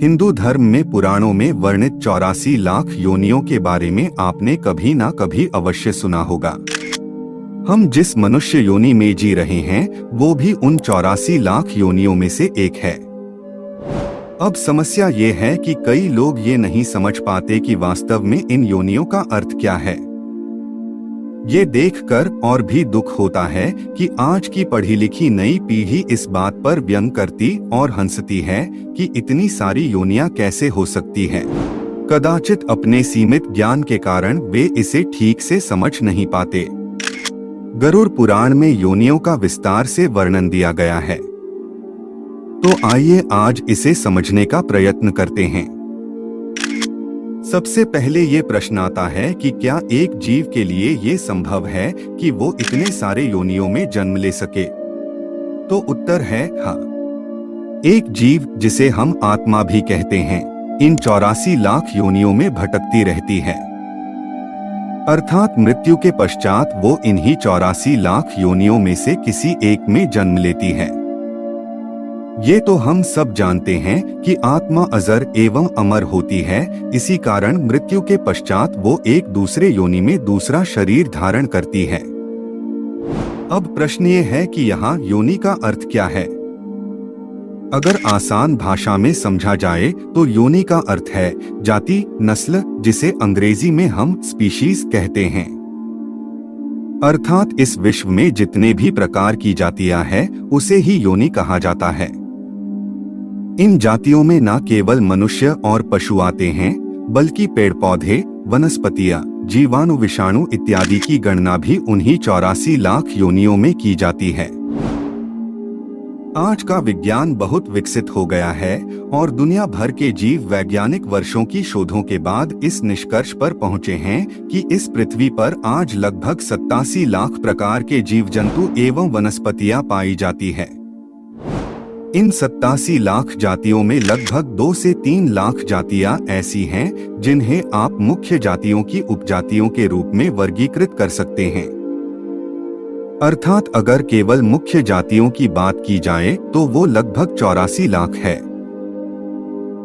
हिंदू धर्म में पुराणों में वर्णित 84 लाख योनियों के बारे में आपने कभी ना कभी अवश्य सुना होगा। हम जिस मनुष्य योनि में जी रहे हैं वो भी उन 84 लाख योनियों में से एक है। अब समस्या ये है कि कई लोग ये नहीं समझ पाते कि वास्तव में इन योनियों का अर्थ क्या है। ये देखकर और भी दुख होता है कि आज की पढ़ी लिखी नई पीढ़ी इस बात पर व्यंग करती और हंसती है कि इतनी सारी योनियां कैसे हो सकती हैं। कदाचित अपने सीमित ज्ञान के कारण वे इसे ठीक से समझ नहीं पाते। गरुड़ पुराण में योनियों का विस्तार से वर्णन दिया गया है, तो आइए आज इसे समझने का प्रयत्न करते हैं। सबसे पहले ये प्रश्न आता है कि क्या एक जीव के लिए ये संभव है कि वो इतने सारे योनियों में जन्म ले सके? तो उत्तर है हाँ। एक जीव जिसे हम आत्मा भी कहते हैं, इन 84 लाख योनियों में भटकती रहती है। अर्थात मृत्यु के पश्चात वो इन्हीं 84 लाख योनियों में से किसी एक में जन्म लेती है। ये तो हम सब जानते हैं कि आत्मा अजर एवं अमर होती है, इसी कारण मृत्यु के पश्चात वो एक दूसरे योनि में दूसरा शरीर धारण करती है। अब प्रश्न ये है कि यहाँ योनि का अर्थ क्या है? अगर आसान भाषा में समझा जाए तो योनि का अर्थ है जाति, नस्ल, जिसे अंग्रेजी में हम स्पीशीज कहते हैं। अर्थात इस विश्व में जितने भी प्रकार की जातियां हैं उसे ही योनि कहा जाता है। इन जातियों में न केवल मनुष्य और पशु आते हैं, बल्कि पेड़ पौधे, वनस्पतियां, जीवाणु, विषाणु इत्यादि की गणना भी उन्हीं 84 लाख योनियों में की जाती है। आज का विज्ञान बहुत विकसित हो गया है और दुनिया भर के जीव वैज्ञानिक वर्षों की शोधों के बाद इस निष्कर्ष पर पहुंचे हैं कि इस पृथ्वी पर आज लगभग 87 लाख प्रकार के जीव जंतु एवं वनस्पतियां पाई जाती है। इन 87 लाख जातियों में लगभग 2 से 3 लाख जातियां ऐसी हैं जिन्हें आप मुख्य जातियों की उपजातियों के रूप में वर्गीकृत कर सकते हैं। अर्थात अगर केवल मुख्य जातियों की बात की जाए तो वो लगभग 84 लाख है।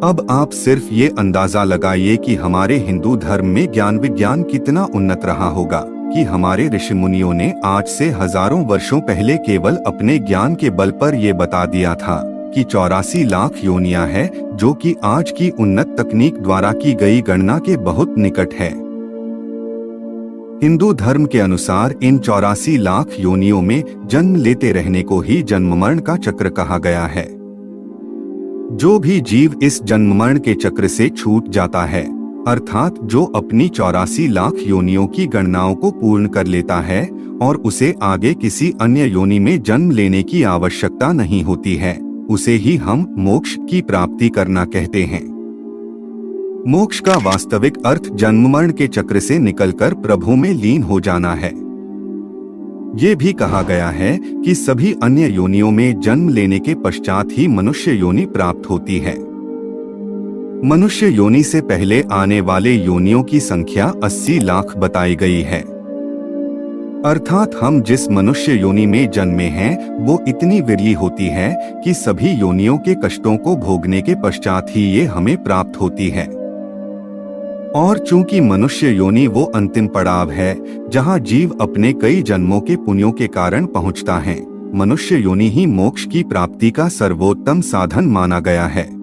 अब आप सिर्फ ये अंदाजा लगाइए कि हमारे हिंदू धर्म में ज्ञान विज्ञान कितना उन्नत रहा होगा कि हमारे ऋषि मुनियों ने आज से हजारों वर्षों पहले केवल अपने ज्ञान के बल पर ये बता दिया था कि 84 लाख योनियां है, जो कि आज की उन्नत तकनीक द्वारा की गई गणना के बहुत निकट है। हिंदू धर्म के अनुसार इन 84 लाख योनियों में जन्म लेते रहने को ही जन्म मरण का चक्र कहा गया है। जो भी जीव इस जन्म मरण के चक्र से छूट जाता है, अर्थात जो अपनी 84 लाख योनियों की गणनाओं को पूर्ण कर लेता है और उसे आगे किसी अन्य योनि में जन्म लेने की आवश्यकता नहीं होती है, उसे ही हम मोक्ष की प्राप्ति करना कहते हैं। मोक्ष का वास्तविक अर्थ जन्म मरण के चक्र से निकलकर प्रभु में लीन हो जाना है। ये भी कहा गया है कि सभी अन्य योनियों में जन्म लेने के पश्चात ही मनुष्य योनि प्राप्त होती है। मनुष्य योनि से पहले आने वाले योनियों की संख्या 80 लाख बताई गई है। अर्थात हम जिस मनुष्य योनि में जन्मे हैं वो इतनी विरली होती है कि सभी योनियों के कष्टों को भोगने के पश्चात ही ये हमें प्राप्त होती है। और चूंकि मनुष्य योनि वो अंतिम पड़ाव है जहां जीव अपने कई जन्मों के पुण्यों के कारण पहुंचता है, मनुष्य योनि ही मोक्ष की प्राप्ति का सर्वोत्तम साधन माना गया है।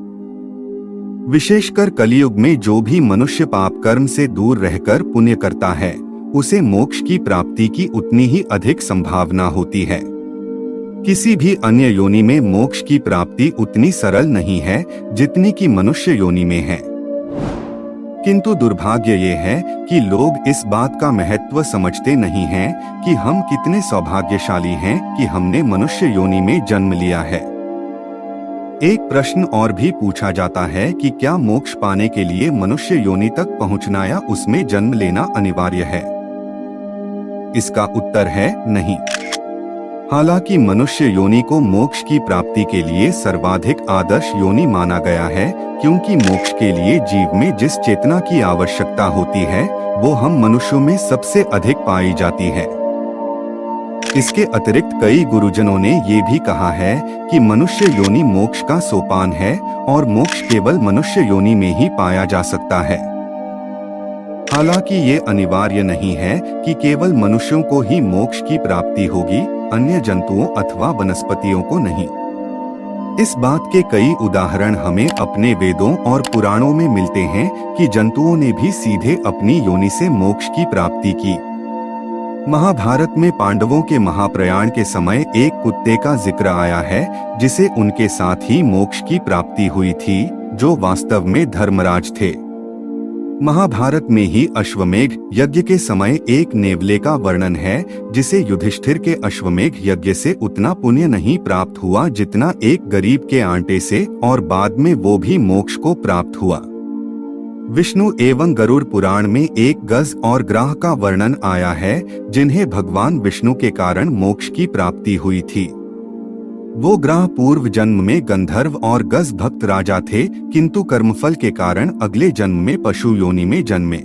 विशेषकर कलियुग में जो भी मनुष्य पाप कर्म से दूर रहकर पुण्य करता है, उसे मोक्ष की प्राप्ति की उतनी ही अधिक संभावना होती है। किसी भी अन्य योनि में मोक्ष की प्राप्ति उतनी सरल नहीं है जितनी कि मनुष्य योनि में है। किंतु दुर्भाग्य ये है कि लोग इस बात का महत्व समझते नहीं हैं कि हम कितने सौभाग्यशाली हैं कि हमने मनुष्य योनि में जन्म लिया है। एक प्रश्न और भी पूछा जाता है कि क्या मोक्ष पाने के लिए मनुष्य योनि तक पहुंचना या उसमें जन्म लेना अनिवार्य है? इसका उत्तर है नहीं। हालांकि मनुष्य योनि को मोक्ष की प्राप्ति के लिए सर्वाधिक आदर्श योनि माना गया है, क्योंकि मोक्ष के लिए जीव में जिस चेतना की आवश्यकता होती है वो हम मनुष्यों में सबसे अधिक पाई जाती है। इसके अतिरिक्त कई गुरुजनों ने ये भी कहा है कि मनुष्य योनि मोक्ष का सोपान है और मोक्ष केवल मनुष्य योनि में ही पाया जा सकता है। हालांकि ये अनिवार्य नहीं है कि केवल मनुष्यों को ही मोक्ष की प्राप्ति होगी, अन्य जंतुओं अथवा वनस्पतियों को नहीं। इस बात के कई उदाहरण हमें अपने वेदों और पुराणों में मिलते हैं कि जंतुओं ने भी सीधे अपनी योनि से मोक्ष की प्राप्ति की। महाभारत में पांडवों के महाप्रयाण के समय एक कुत्ते का जिक्र आया है जिसे उनके साथ ही मोक्ष की प्राप्ति हुई थी, जो वास्तव में धर्मराज थे। महाभारत में ही अश्वमेघ यज्ञ के समय एक नेवले का वर्णन है जिसे युधिष्ठिर के अश्वमेघ यज्ञ से उतना पुण्य नहीं प्राप्त हुआ जितना एक गरीब के आंटे से, और बाद में वो भी मोक्ष को प्राप्त हुआ। विष्णु एवं गरुड़ पुराण में एक गज और ग्राह का वर्णन आया है जिन्हें भगवान विष्णु के कारण मोक्ष की प्राप्ति हुई थी। वो ग्राह पूर्व जन्म में गंधर्व और गज भक्त राजा थे, किंतु कर्मफल के कारण अगले जन्म में पशु योनि में जन्मे।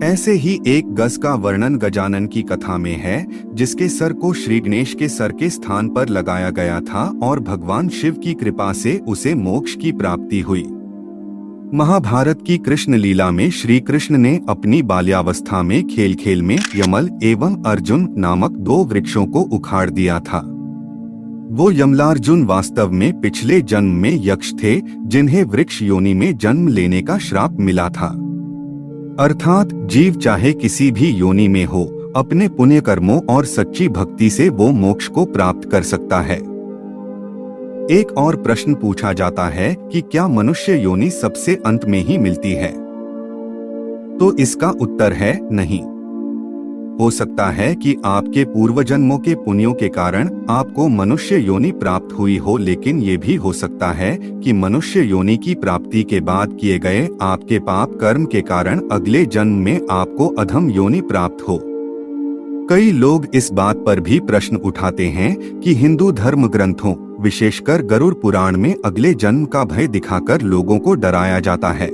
ऐसे ही एक गज का वर्णन गजानन की कथा में है, जिसके सर को श्री गणेश के सर के स्थान पर लगाया गया था और भगवान शिव की कृपा से उसे मोक्ष की प्राप्ति हुई। महाभारत की कृष्ण लीला में श्री कृष्ण ने अपनी बाल्यावस्था में खेल खेल में यमल एवं अर्जुन नामक दो वृक्षों को उखाड़ दिया था। वो यमलार्जुन वास्तव में पिछले जन्म में यक्ष थे जिन्हें वृक्ष योनि में जन्म लेने का श्राप मिला था। अर्थात जीव चाहे किसी भी योनि में हो, अपने पुण्य कर्मों और सच्ची भक्ति से वो मोक्ष को प्राप्त कर सकता है। एक और प्रश्न पूछा जाता है कि क्या मनुष्य योनि सबसे अंत में ही मिलती है? तो इसका उत्तर है नहीं। हो सकता है कि आपके पूर्व जन्मों के पुण्यों के कारण आपको मनुष्य योनि प्राप्त हुई हो, लेकिन ये भी हो सकता है कि मनुष्य योनि की प्राप्ति के बाद किए गए आपके पाप कर्म के कारण अगले जन्म में आपको अधम योनि प्राप्त हो। कई लोग इस बात पर भी प्रश्न उठाते हैं कि हिंदू धर्म ग्रंथों, विशेषकर गरुड़ पुराण में अगले जन्म का भय दिखाकर लोगों को डराया जाता है,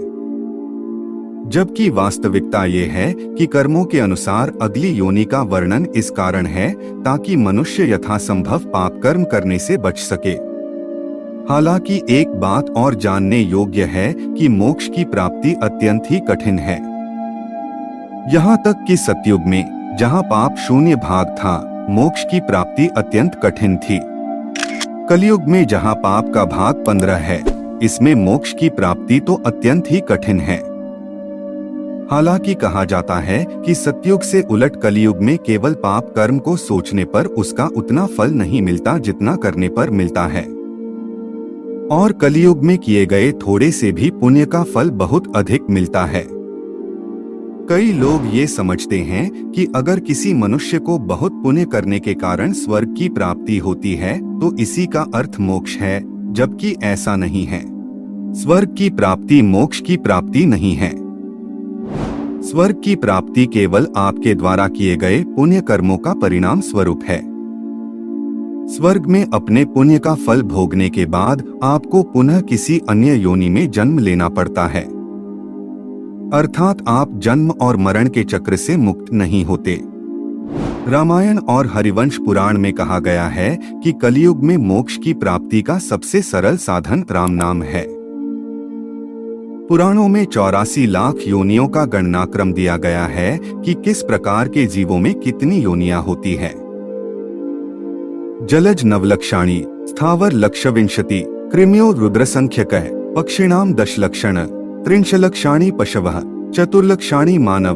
जबकि वास्तविकता ये है कि कर्मों के अनुसार अगली योनि का वर्णन इस कारण है ताकि मनुष्य यथासंभव पाप कर्म करने से बच सके। हालांकि एक बात और जानने योग्य है कि मोक्ष की प्राप्ति अत्यंत ही कठिन है। यहाँ तक कि सतयुग में, जहाँ पाप शून्य भाग था, मोक्ष की प्राप्ति अत्यंत कठिन थी। कलयुग में जहाँ पाप का भाग 15 है, इसमें मोक्ष की प्राप्ति तो अत्यंत ही कठिन है। हालांकि कहा जाता है कि सतयुग से उलट कलयुग में केवल पाप कर्म को सोचने पर उसका उतना फल नहीं मिलता जितना करने पर मिलता है, और कलयुग में किए गए थोड़े से भी पुण्य का फल बहुत अधिक मिलता है। कई लोग ये समझते हैं कि अगर किसी मनुष्य को बहुत पुण्य करने के कारण स्वर्ग की प्राप्ति होती है तो इसी का अर्थ मोक्ष है, जबकि ऐसा नहीं है। स्वर्ग की प्राप्ति मोक्ष की प्राप्ति नहीं है। स्वर्ग की प्राप्ति केवल आपके द्वारा किए गए पुण्य कर्मों का परिणाम स्वरूप है। स्वर्ग में अपने पुण्य का फल भोगने के बाद आपको पुनः किसी अन्य योनि में जन्म लेना पड़ता है, अर्थात आप जन्म और मरण के चक्र से मुक्त नहीं होते। रामायण और हरिवंश पुराण में कहा गया है कि कलयुग में मोक्ष की प्राप्ति का सबसे सरल साधन राम नाम है। पुराणों में 84 लाख योनियों का गणनाक्रम दिया गया है कि किस प्रकार के जीवों में कितनी योनियां होती है। जलज नवलक्षाणी, स्थावर लक्षविंशति, कृम्यो रुद्रसंख्यकः, पक्षिणाम दशलक्षण, त्रिंशलक्षाणी पशवः, चतुर्लक्षाणी मानव।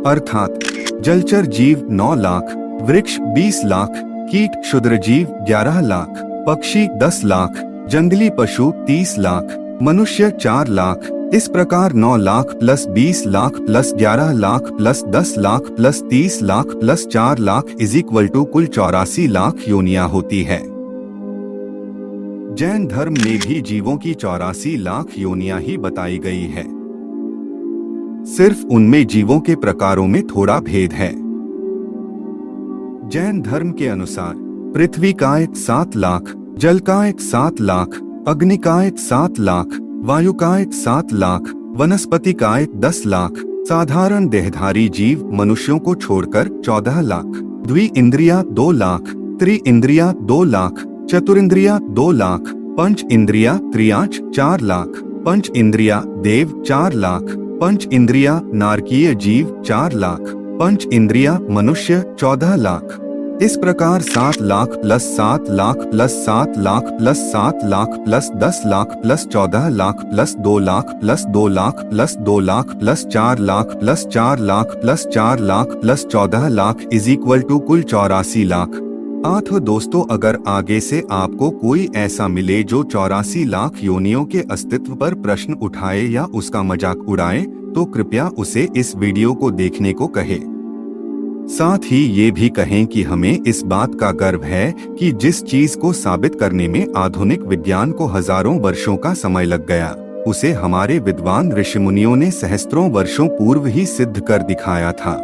अर्थात जलचर जीव 9 लाख, वृक्ष 20 लाख, कीट क्षुद्र जीव 11 लाख, पक्षी 10 लाख, जंगली पशु 30 लाख, मनुष्य 4 लाख। इस प्रकार 9 lakh plus 20 lakh plus 11 lakh plus 10 lakh plus 30 lakh plus 4 lakh is equal to कुल 84 लाख योनियां होती है। जैन धर्म में भी जीवों की 84 लाख योनियां ही बताई गई है, सिर्फ उनमें जीवों के प्रकारों में थोड़ा भेद है। जैन धर्म के अनुसार पृथ्वी कायक 7 लाख, जल कायक 7 लाख, अग्नि कायक 7 लाख, वायु कायक 7 लाख, वनस्पति कायक 10 लाख, साधारण देहधारी जीव मनुष्यों को छोड़कर 14 लाख, द्वि इंद्रिया 2 लाख, त्रि इंद्रिया 2 लाख, चतुरिंद्रिया 2 लाख, पंच इंद्रिया त्रियाच 4 लाख, पंच इंद्रिया देव 4 लाख, पंच इंद्रिया नारकीय जीव 4 लाख, पंच इंद्रिया मनुष्य 14 लाख। इस प्रकार 7 lakh plus 7 lakh plus 7 lakh plus 7 lakh plus 10 lakh plus 14 lakh plus 2 lakh plus 2 lakh plus 2 lakh plus 4 lakh plus 4 lakh plus 4 lakh plus 14 lakh is equal to कुल 84 लाख। तो दोस्तों, अगर आगे से आपको कोई ऐसा मिले जो 84 लाख योनियों के अस्तित्व पर प्रश्न उठाए या उसका मजाक उड़ाए, तो कृपया उसे इस वीडियो को देखने को कहे। साथ ही ये भी कहें कि हमें इस बात का गर्व है कि जिस चीज को साबित करने में आधुनिक विज्ञान को हजारों वर्षों का समय लग गया, उसे हमारे विद्वान ऋषिमुनियों ने सहस्त्रों वर्षों पूर्व ही सिद्ध कर दिखाया था।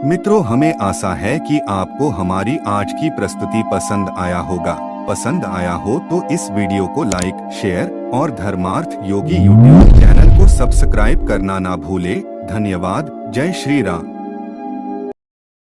मित्रों, हमें आशा है कि आपको हमारी आज की प्रस्तुति पसंद आया होगा। पसंद आया हो तो इस वीडियो को लाइक, शेयर और धर्मार्थ योगी यूट्यूब चैनल को सब्सक्राइब करना ना भूले। धन्यवाद। जय श्री राम।